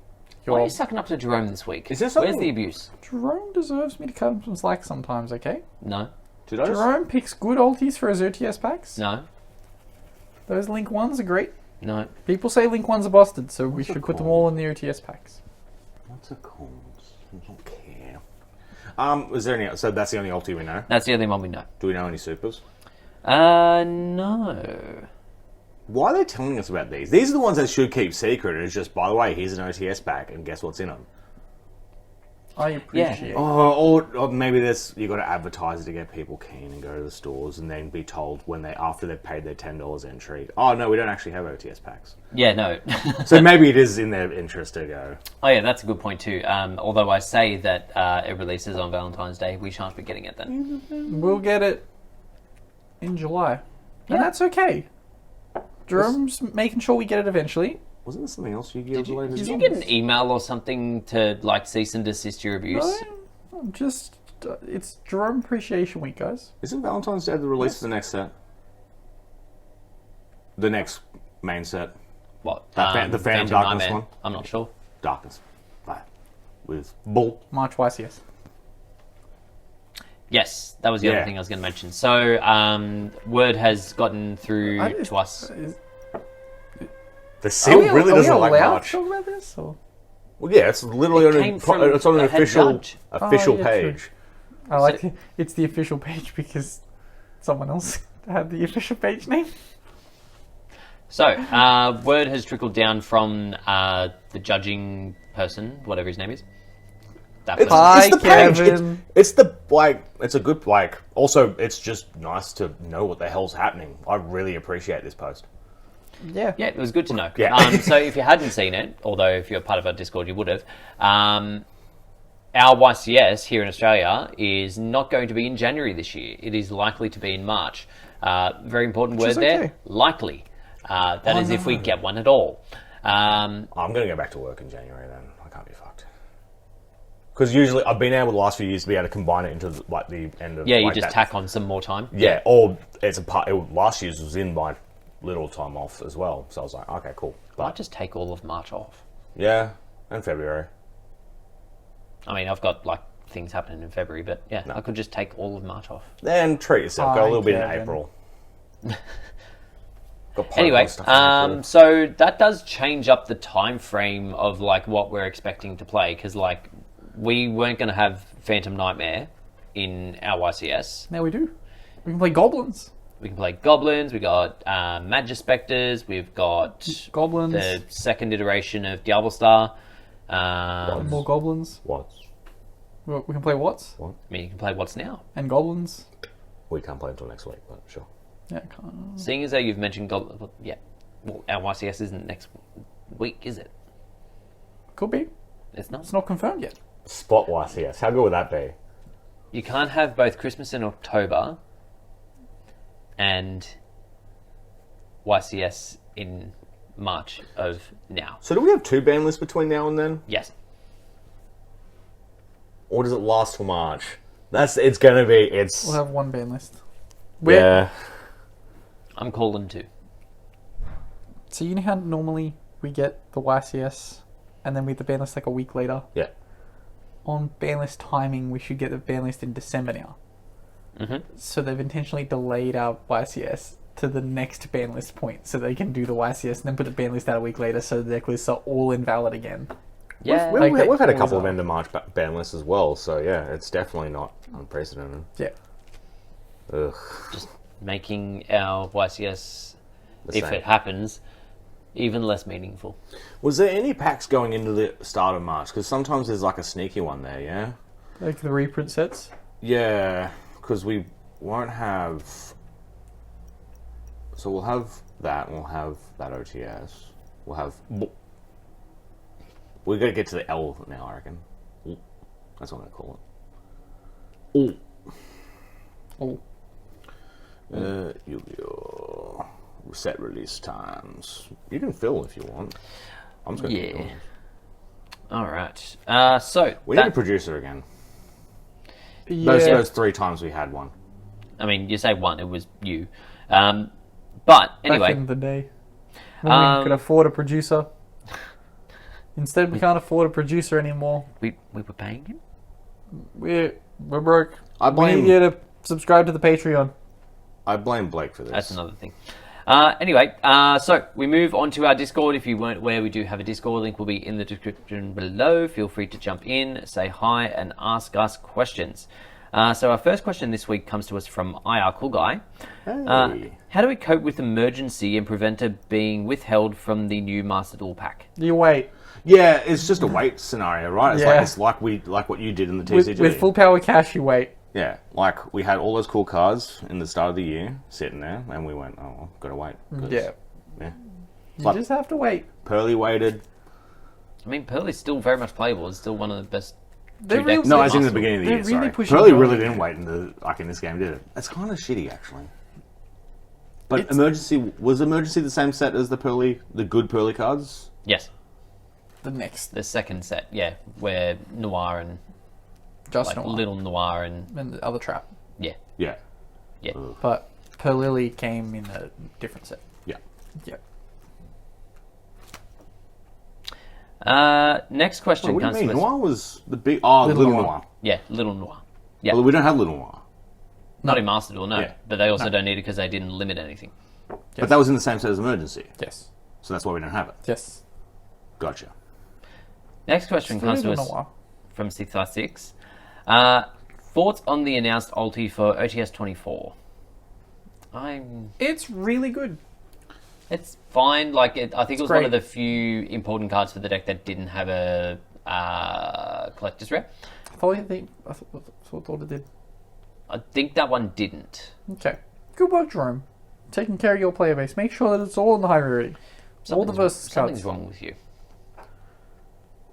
your... Why are you sucking up to Jerome this week? Is there Where's something- the abuse? Jerome deserves me to cut him some slack sometimes, okay? No. Did I just... Jerome picks good ultis for his OTS packs. No. Those Link 1s are great. No. People say Link 1s are busted, so we What's should it put them called? all in the OTS packs. What's it called? I don't care. Is there any... So that's the only ulti we know? That's the only one we know. Do we know any supers? No. Why are they telling us about these? These are the ones that should keep secret. And it's just, by the way, here's an OTS pack, and guess what's in them? I appreciate Or maybe this you got to advertise it to get people keen and go to the stores and then be told when they after they've paid their $10 entry. Oh no, we don't actually have OTS packs. Yeah, no. So maybe it is in their interest to go. Oh yeah, that's a good point too. Although I say that it releases on Valentine's Day, we shan't be getting it then. We'll get it in July. Yeah. And that's okay. Jerome's making sure we get it eventually. Wasn't there something else you Did related you to? get an email or something to like cease and desist your abuse? No, I'm just... it's Jerome Appreciation Week, guys. Isn't Valentine's Day the release of the next set? The next main set. What? The Phantom Darkness Nightmare? one? I'm not sure. Darkness. Right. With Bull. March YCS. Yes, that was the Yeah. other thing I was going to mention. So, word has gotten through to us. The seal really doesn't like allowed much. to talk about this? Or? Well, yeah, it's literally It on, came from it's on an the head official judge. official yeah, page. I like it. It's the official page because someone else had the official page name. So, word has trickled down from the judging person, whatever his name is. that It's, person. Hi, it's the page. Kevin. It's the like. It's a good like. Also, it's just nice to know what the hell's happening. I really appreciate this post. Yeah. Yeah, it was good to know. Yeah. So if you hadn't seen it, although if you're part of our Discord, you would have, our YCS here in Australia is not going to be in January this year. It is likely to be in March. Very important word is there, okay. likely. That is if we get one at all. I'm going to go back to work in January then. I can't be fucked. Because usually I've been able the last few years to be able to combine it into the end of Yeah, you like just that. tack on some more time. Yeah, or it's a part. Last year's was in my little time off as well, so I was like, okay, cool. Might But just take all of March off. yeah, and February. I mean, I've got like things happening in February, but yeah, I could just take all of March off. Then treat yourself. Go a Hi, little bit in Kevin. April. Got Pokemon Anyway, stuff in April. so that does change up the time frame of like what we're expecting to play, because like we weren't going to have Phantom Nightmare in our YCS. Now we do. We can play goblins. We can play Goblins, we got Magispectors, we've got Goblins. the second iteration of Diablo Star. More goblins. What? We can play What's I mean, you can play What's Now. and goblins. We can't play until next week, but sure. Yeah, can't. Seeing as though you've mentioned Goblins, yeah, well, our YCS isn't next week, is it? Could be. It's not. It's not confirmed yet. Spot YCS. How good would that be? You can't have both Christmas in October and YCS in March of now. So do we have 2 ban lists between now and then? Yes. Or does it last till March? It's gonna be, We'll have one ban list. yeah. I'm calling 2. So you know how normally we get the YCS and then we get the ban list like a week later? Yeah. On ban list timing, we should get the ban list in December now. Mhm. So they've intentionally delayed our YCS to the next ban list point so they can do the YCS and then put the ban list out a week later so the deck lists are all invalid again. Yeah. We've, Like we've had a that couple of was end of March ban lists as well, so yeah, it's definitely not unprecedented. Yeah. Ugh. Just making our YCS, The if same. it happens, even less meaningful. Was there any packs going into the start of March? Because sometimes there's like a sneaky one there, yeah? Like the reprint sets. Yeah, because we won't have... So we'll have that, and we'll have that OTS. We'll have... We're going to get to the L now, I reckon. Ooh. That's what I'm going to call it. Ooh. Oh. Yu-Gi-Oh! Set release times. You can fill if you want. I'm just going to keep Yeah. going. All right. So We need a that, producer again. Yeah. Those 3 times we had one. I mean, you say one, it was you. But anyway, Back in the day. When we could afford a producer. Instead, we can't afford a producer anymore. we were paying him. We're broke. I We blame- need you to subscribe to the Patreon. I blame Blake for this. That's another thing. Anyway, so we move on to our Discord. If you weren't aware, we do have a Discord. Link will be in the description below. Feel free to jump in, say hi, and ask us questions. So our first question this week comes to us from IR Cool Guy. Hey. How do we cope with emergency and preventer being withheld from the new Master Duel pack? You wait. Yeah, it's just a wait scenario, right? It's Yeah. like what you did in the TCG. With full power cash, you wait. Yeah, like we had all those cool cards in the start of the year sitting there, and we went, "Oh, well, gotta wait." 'cause- Yeah. yeah. You But- just have to wait. Pearly waited. I mean, Pearly's still very much playable. It's still one of the best. They're two really- decks No, in as in the Master Duel. beginning of the They're year. really Sorry, pushing Pearly Pearly. really didn't wait in this game, did it? It's kind of shitty, actually. But It's- was emergency the same set as the good Pearly cards? Yes, The next. the second set. Yeah, where Noir and Just like not Little Noir and and the other trap. yeah, Yeah, yeah. But Perlily came in a different set. yeah. Yeah. Next question What do you comes mean? to us. Noir was the big. Oh, Little Little Noir. Noir. Yeah, Little Noir. Yeah, Well, we don't have Little Noir, not in Master Duel, no. Yeah. But they also don't need it because they didn't limit anything. but that was in the same set as Emergency, Yes. so that's why we don't have it. Yes. Gotcha. Next question comes to Little us Noir. from 656. Thoughts on the announced ulti for OTS 24? It's really good. It's fine. Like I think it was one great. of the few important cards for the deck that didn't have a collector's rare. I thought it did. I think that one didn't. Okay. Good work, Jerome. Taking care of your player base. Make sure that it's all in the high rarity. All the versus cards. Something's wrong with you.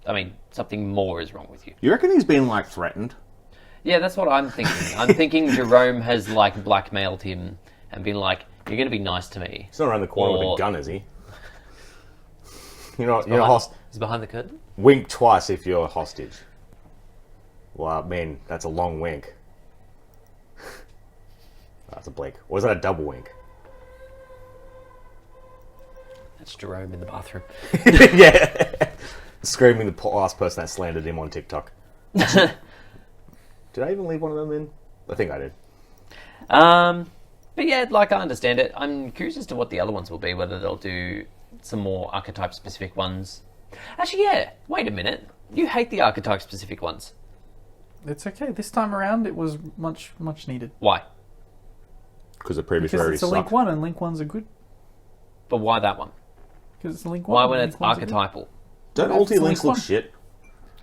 I mean, something more is wrong with you. You reckon he's been, like, threatened? Yeah, that's what I'm thinking. I'm thinking Jerome has, like, blackmailed him and been like, you're going to be nice to me. He's not around the corner with a gun, is he? He's behind the curtain? Wink twice if you're a hostage. Well, I mean, that's a long wink. That's a blink. Or is that a double wink? That's Jerome in the bathroom. Yeah. Screaming the last person that slandered him on TikTok. Did I even leave one of them in? I think I did. But yeah, like, I understand it. I'm curious as to what the other ones will be, whether they'll do some more archetype-specific ones. Actually, yeah, wait a minute. You hate the archetype-specific ones. It's okay. This time around, it was much, much needed. Why? Because the previous Because rarity it's a Link sucked. 1, and Link 1s are good. But why that one? Because it's a Link 1. Why when and it's Link 1s are good. archetypal? Don't It's ulti links Link look 1. shit?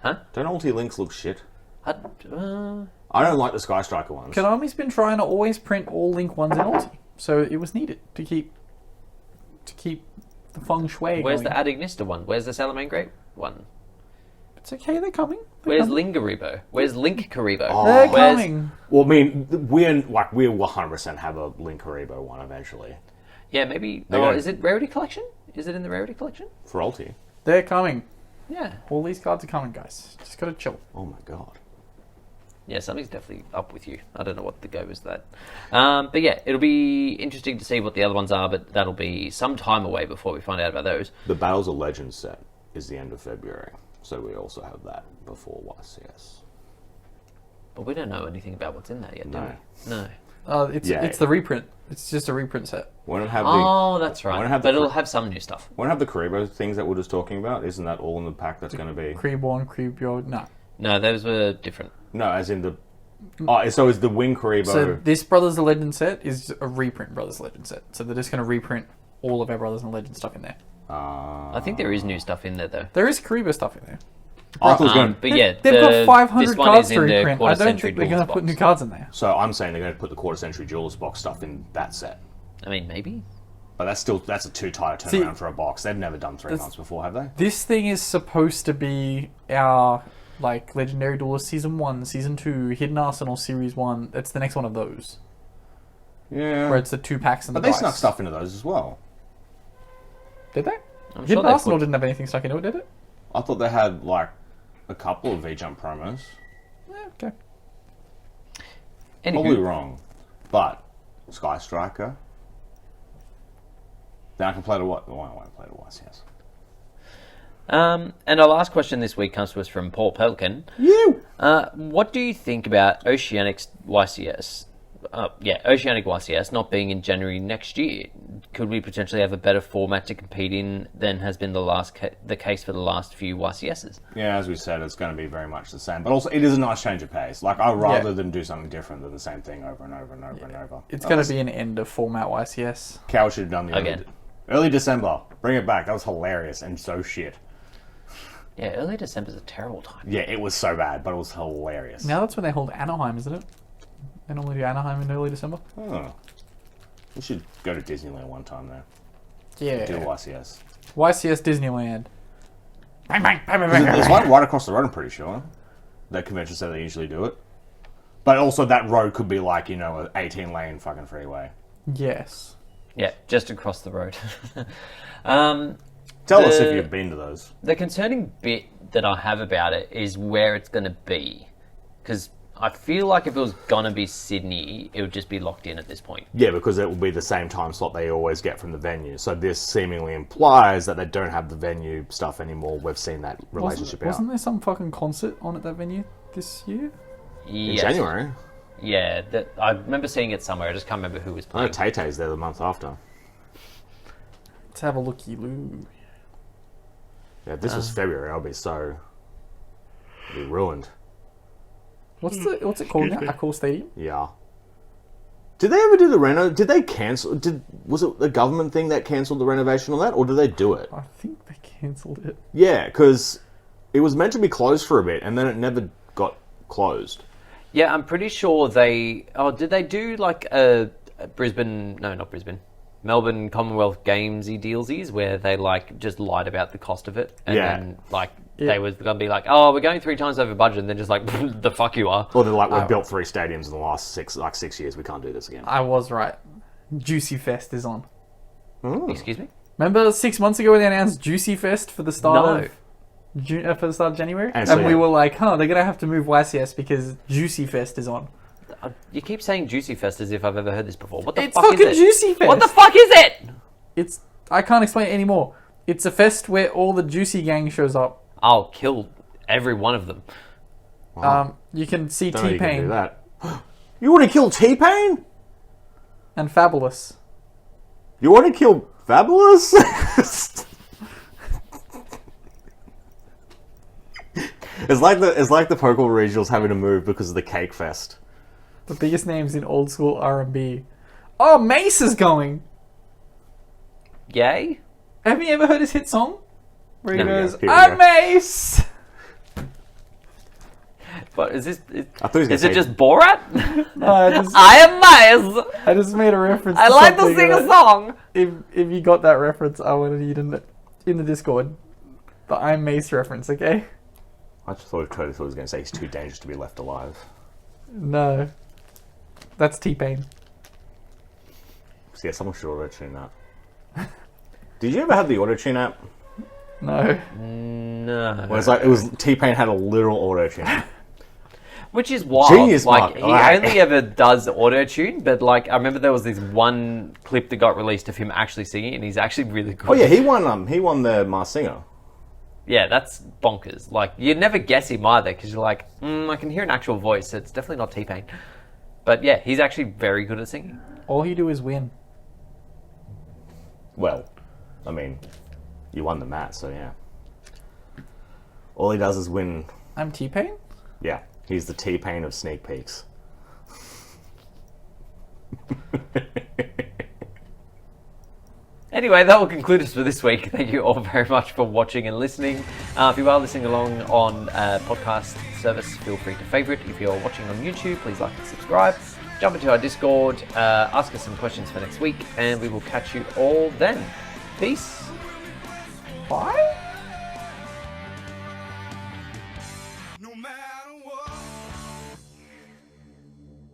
Huh? Don't ulti links look shit? I don't like the Sky Striker ones. Konami's been trying to always print all Link 1s in ulti, so it was needed to keep the feng shui Where's going. the Ad Ignista one? Where's the Salamangreat Grape one? It's okay, they're coming. Where's Lingaribo? Where's Link Karibo? Oh. They're Where's... coming. Well, I mean, we will 100% have a Link Haribo one eventually. Yeah, maybe... They're Oh, gonna- is it Rarity Collection? Is it in the Rarity Collection? For ulti. They're coming. Yeah. All these cards are coming, guys. Just gotta chill. Oh my god. Yeah, something's definitely up with you. I don't know what the go is that. But yeah, it'll be interesting to see what the other ones are, but that'll be some time away before we find out about those. The Battles of Legends set is the end of February, so we also have that before YCS. But we don't know anything about what's in that yet, do No. we? No. It's the reprint. It's just a reprint set. We don't have Oh, that's right. won't have But the it'll have some new stuff. we don't have the Karibo things that we're just talking about. Isn't that all in the pack that's going to be? Creeborn, Creebjord, no. No, those were different. No, as in the... Oh, so is the Wing Karibo... So this Brothers of Legend set is a reprint Brothers of Legend set. So they're just going to reprint all of our Brothers and Legend stuff in there. I think there is new stuff in there, though. There is Karibo stuff in there. I thought it was going to... But yeah, They've got 500 this one cards is to in the reprint. I quarter don't century think they're going to duels put new box. cards in there. So I'm saying they're going to put the Quarter Century Jewelers box stuff in that set. I mean, maybe. But that's a too tight a turnaround for a box. They've never done 3 months before, have they? This thing is supposed to be our Legendary Duelist Season 1, Season 2, Hidden Arsenal Series 1. It's the next one of those. Yeah. Where it's the 2 packs and But the they dice. snuck stuff into those as well. Did they? I'm Hidden they Arsenal put- didn't have anything stuck into it, did it? I thought they had, like, a couple of V-Jump promos. Yeah, okay. Probably Anywho, wrong. But Sky Striker. Then I can play to what? Oh, I won't play to YCS. and our last question this week comes to us from Paul Pelican. You! What do you think about Oceanic YCS? Oceanic YCS not being in January next year. Could we potentially have a better format to compete in than has been the case for the last few YCSs? Yeah, as we said, it's going to be very much the same. But also, it is a nice change of pace. Like, I'd rather than do something different than the same thing over and over and over and over. It's going to be an end of format YCS. Cow should have done the Again. early December. Bring it back. That was hilarious and so shit. Yeah, early December's a terrible time. Yeah, it was so bad, but it was hilarious. Now that's when they hold Anaheim, isn't it? They normally do Anaheim in early December. Oh. We should go to Disneyland one time now. Yeah. Do YCS. YCS Disneyland. Bang, bang, bang, bang, There's bang. one right across the road, I'm pretty sure. That convention said they usually do it. But also that road could be like, an 18-lane fucking freeway. Yes. Yeah, just across the road. Tell us if you've been to those. The concerning bit that I have about it is where it's going to be. Because I feel like if it was going to be Sydney, it would just be locked in at this point. Yeah, because it will be the same time slot they always get from the venue. So this seemingly implies that they don't have the venue stuff anymore. We've seen that relationship Wasn't out. there some fucking concert on at that venue this year? In Yes. January. Yeah, I remember seeing it somewhere. I just can't remember who was I know playing. Tay-Tay's there the month after. Let's have a looky-loo. Yeah, if this was February, I'd be ruined. What's it called now? Accor Stadium? Yeah. Did they ever do the reno? Did they cancel? Was it the government thing that cancelled the renovation on that, or did they do it? I think they cancelled it. Yeah, because It was meant to be closed for a bit, and then it never got closed. Yeah, I'm pretty sure they... Oh, did they do like a Brisbane... No, not Brisbane. Melbourne Commonwealth Gamesy dealsies where they like just lied about the cost of it. And then like they was going to be like, oh, we're going 3 times over budget. And then just like, the fuck you are. Or they're like, we've built 3 stadiums in the last 6 years. We can't do this again. I was right. Juicy Fest is on. Excuse me? Remember 6 months ago when they announced Juicy Fest for the start of for the start of January? And we were like, they're going to have to move YCS because Juicy Fest is on. You keep saying Juicy Fest as if I've ever heard this before. What the It's fuck is fucking it? Juicy Fest. What the fuck is it? I can't explain it anymore. It's a fest where all the Juicy gang shows up. I'll kill every one of them. Wow. You can see Don't know you can do T-Pain that. You want to kill T-Pain? and Fabulous. You want to kill Fabulous? It's like the Pokemon regionals having to move because of the Cake Fest. The biggest names in old school R&B. Oh, Mace is going. Yay? Have you ever heard his hit song? Where he goes, Here we I'm go. Mace! But is this... I thought he was Is gonna it say- just Borat? I I am Miles! just made a reference I to like to something sing a that- song! If you got that reference, I wanted you to in the Discord. The I'm Mace reference, okay? I just totally thought he was going to say he's too dangerous to be left alive. No. That's T-Pain. So yeah, someone should auto-tune that. Did you ever have the auto-tune app? No. No. Where it's like, it was T-Pain had a literal auto-tune. Which is wild. Genius, like, Mark. he Alright. only ever does auto-tune, but like, I remember there was this one clip that got released of him actually singing, and he's actually really good. Oh yeah, he won the Masked Singer. Yeah, that's bonkers. Like, you'd never guess him either, because you're like, I can hear an actual voice, so it's definitely not T-Pain. But yeah, he's actually very good at singing. All you do is win. Well, I mean, you won the mat, so yeah. All he does is win. I'm T-Pain? Yeah, he's the T-Pain of sneak peeks. Anyway, that will conclude us for this week. Thank you all very much for watching and listening. If you are listening along on podcast service, feel free to favourite. If you're watching on YouTube, please like and subscribe. Jump into our Discord, ask us some questions for next week, and we will catch you all then. Peace. Bye?